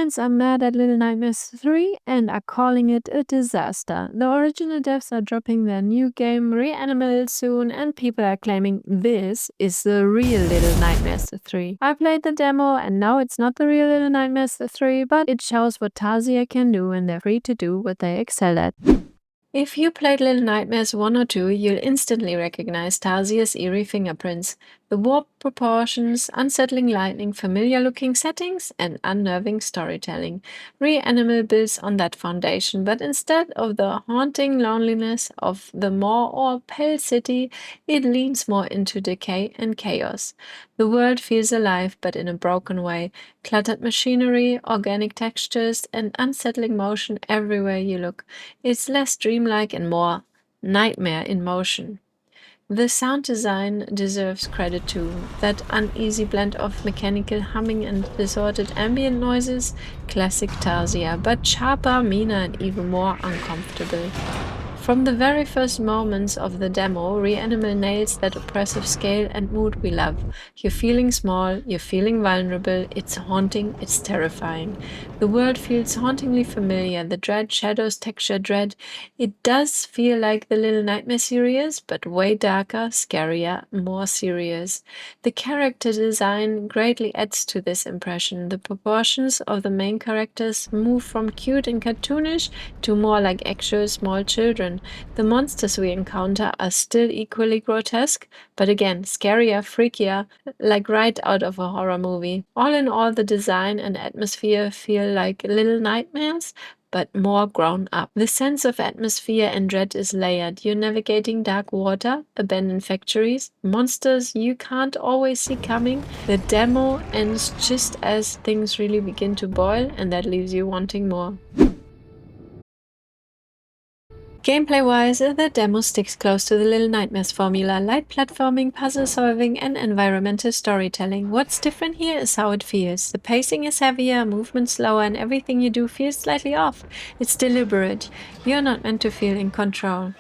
Fans are mad at Little Nightmares 3 and are calling it a disaster. The original devs are dropping their new game Reanimal soon, and people are claiming this is the real Little Nightmares 3. I played the demo and now it's not the real Little Nightmares 3, but it shows what Tarsier can do when they're free to do what they excel at. If you played Little Nightmares 1 or 2, you'll instantly recognize Tarsier's eerie fingerprints. The warped proportions, unsettling lighting, familiar-looking settings, and unnerving storytelling. Reanimal builds on that foundation, but instead of the haunting loneliness of the more or pale city, it leans more into decay and chaos. The world feels alive, but in a broken way. Cluttered machinery, organic textures, and unsettling motion everywhere you look. It's less dreamlike and more nightmare in motion. The sound design deserves credit too. That uneasy blend of mechanical humming and distorted ambient noises, classic Tarsier, but sharper, meaner, and even more uncomfortable. From the very first moments of the demo, Reanimal nails that oppressive scale and mood we love. You're feeling small, you're feeling vulnerable, it's haunting, it's terrifying. The world feels hauntingly familiar, the dread shadows texture dread. It does feel like the Little Nightmare series, but way darker, scarier, more serious. The character design greatly adds to this impression. The proportions of the main characters move from cute and cartoonish to more like actual small children. The monsters we encounter are still equally grotesque, but again, scarier, freakier, like right out of a horror movie. All in all, the design and atmosphere feel like Little Nightmares, but more grown up. The sense of atmosphere and dread is layered. You're navigating dark water, abandoned factories, monsters you can't always see coming. The demo ends just as things really begin to boil, and that leaves you wanting more. Gameplay-wise, the demo sticks close to the Little Nightmares formula: light platforming, puzzle solving, and environmental storytelling. What's different here is how it feels. The pacing is heavier, movement slower, and everything you do feels slightly off. It's deliberate. You're not meant to feel in control.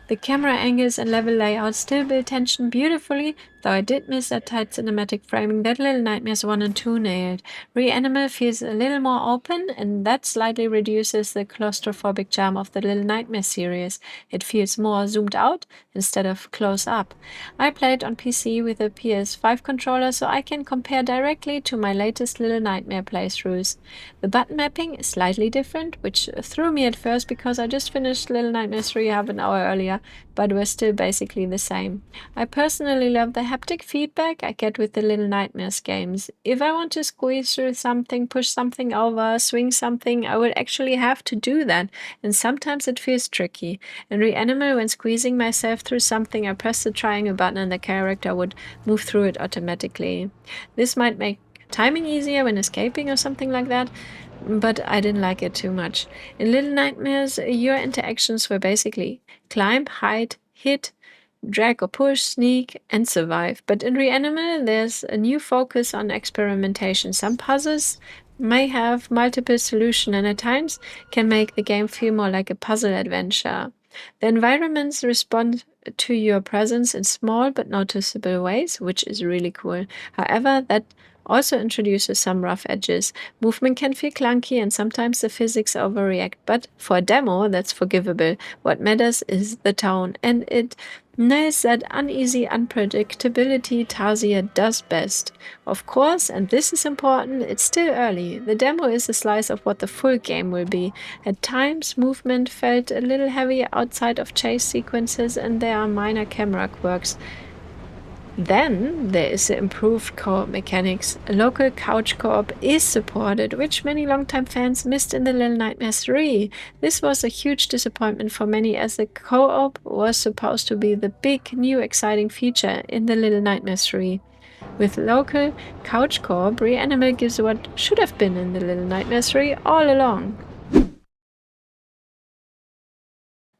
The camera angles and level layout still build tension beautifully, though I did miss that tight cinematic framing that Little Nightmares 1 and 2 nailed. Reanimal feels a little more open, and that slightly reduces the claustrophobic charm of the Little Nightmares series. It feels more zoomed out instead of close up. I played on PC with a PS5 controller, so I can compare directly to my latest Little Nightmare playthroughs. The button mapping is slightly different, which threw me at first because I just finished Little Nightmares 3 half an hour earlier, but we're still basically the same. I personally love the haptic feedback I get with the Little Nightmares games. If I want to squeeze through something, push something over, swing something, I will actually have to do that, and sometimes it feels tricky. In Reanimal, when squeezing myself through something, I press the triangle button and the character would move through it automatically. This might make timing easier when escaping or something like that, but I didn't like it too much. In Little Nightmares, your interactions were basically climb, hide, hit, drag or push, sneak, and survive. But in Reanimal, there's a new focus on experimentation. Some puzzles may have multiple solutions and at times can make the game feel more like a puzzle adventure. The environments respond to your presence in small but noticeable ways, which is really cool. However, that also introduces some rough edges. Movement can feel clunky and sometimes the physics overreact, but for a demo, that's forgivable. What matters is the tone, and it nails that uneasy unpredictability Tarsier does best. Of course, and this is important, it's still early. The demo is a slice of what the full game will be. At times, movement felt a little heavy outside of chase sequences, and there are minor camera quirks. Then there is the improved co-op mechanics. A local couch co-op is supported, which many longtime fans missed in the Little Nightmares 3. This was a huge disappointment for many, as the co-op was supposed to be the big, new, exciting feature in the Little Nightmares 3. With local couch co-op, Reanimal gives what should have been in the Little Nightmares 3 all along.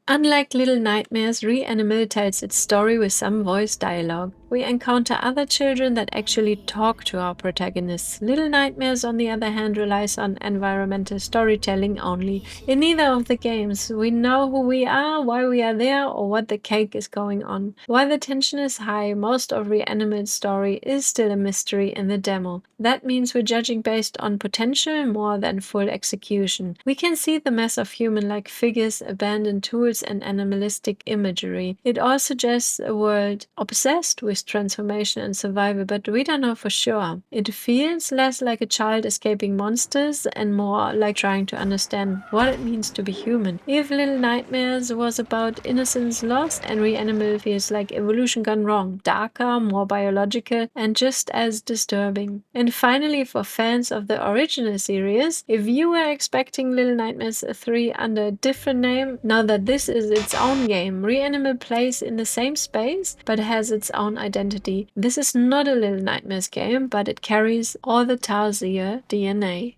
Unlike Little Nightmares, Reanimal tells its story with some voice dialogue. We encounter other children that actually talk to our protagonists. Little Nightmares, on the other hand, relies on environmental storytelling only. In neither of the games, we know who we are, why we are there, or what the cake is going on. While the tension is high, most of Reanimal's story is still a mystery in the demo. That means we're judging based on potential more than full execution. We can see the mess of human-like figures, abandoned tools, and animalistic imagery. It all suggests a world obsessed with transformation and survival, but we don't know for sure. It feels less like a child escaping monsters and more like trying to understand what it means to be human. If Little Nightmares was about innocence lost, and Reanimal feels like evolution gone wrong, darker, more biological, and just as disturbing. And finally, for fans of the original series, if you were expecting Little Nightmares 3 under a different name, now that this is its own game, Reanimal plays in the same space but has its own identity. This is not a Little Nightmares game, but it carries all the Tarsier DNA.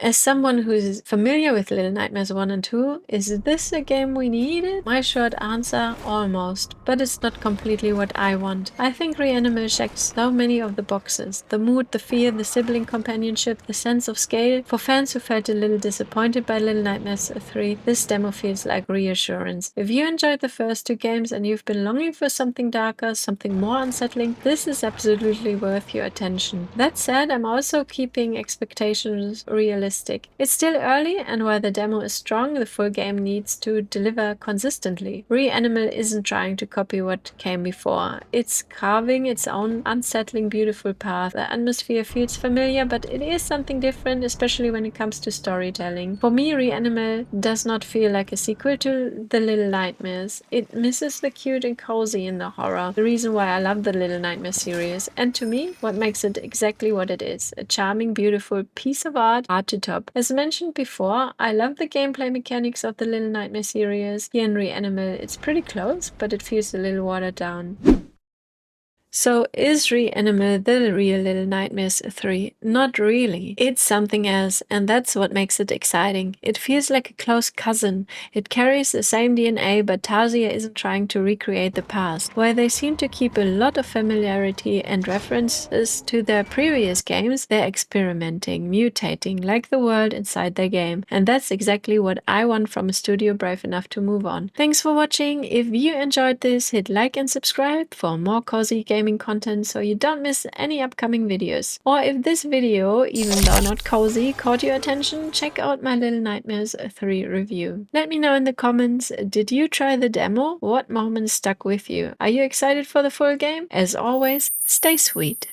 As someone who is familiar with Little Nightmares 1 and 2, is this a game we needed? My short answer, almost, but it's not completely what I want. I think Reanimal checked so many of the boxes. The mood, the fear, the sibling companionship, the sense of scale. For fans who felt a little disappointed by Little Nightmares 3, this demo feels like reassurance. If you enjoyed the first two games and you've been longing for something darker, something more unsettling, this is absolutely worth your attention. That said, I'm also keeping expectations realistic. It's still early, and while the demo is strong, the full game needs to deliver consistently. Reanimal isn't trying to copy what came before. It's carving its own unsettling, beautiful path. The atmosphere feels familiar, but it is something different, especially when it comes to storytelling. For me, Reanimal does not feel like a sequel to The Little Nightmares. It misses the cute and cozy in the horror, the reason why I love the Little Nightmares series, and to me, what makes it exactly what it is. A charming, beautiful piece of art to top. As mentioned before, I love the gameplay mechanics of the Little Nightmare series. Here in Reanimal, it's pretty close, but it feels a little watered down. So is Reanimal the real Little Nightmares 3? Not really. It's something else, and that's what makes it exciting. It feels like a close cousin. It carries the same DNA, but Tarsier isn't trying to recreate the past. While they seem to keep a lot of familiarity and references to their previous games, they're experimenting, mutating, like the world inside their game. And that's exactly what I want from a studio brave enough to move on. Thanks for watching. If you enjoyed this, hit like and subscribe for more cozy gaming content so you don't miss any upcoming videos. Or if this video, even though not cozy, caught your attention, check out my Little Nightmares 3 review. Let me know in the comments, did you try the demo? What moments stuck with you? Are you excited for the full game? As always, stay sweet.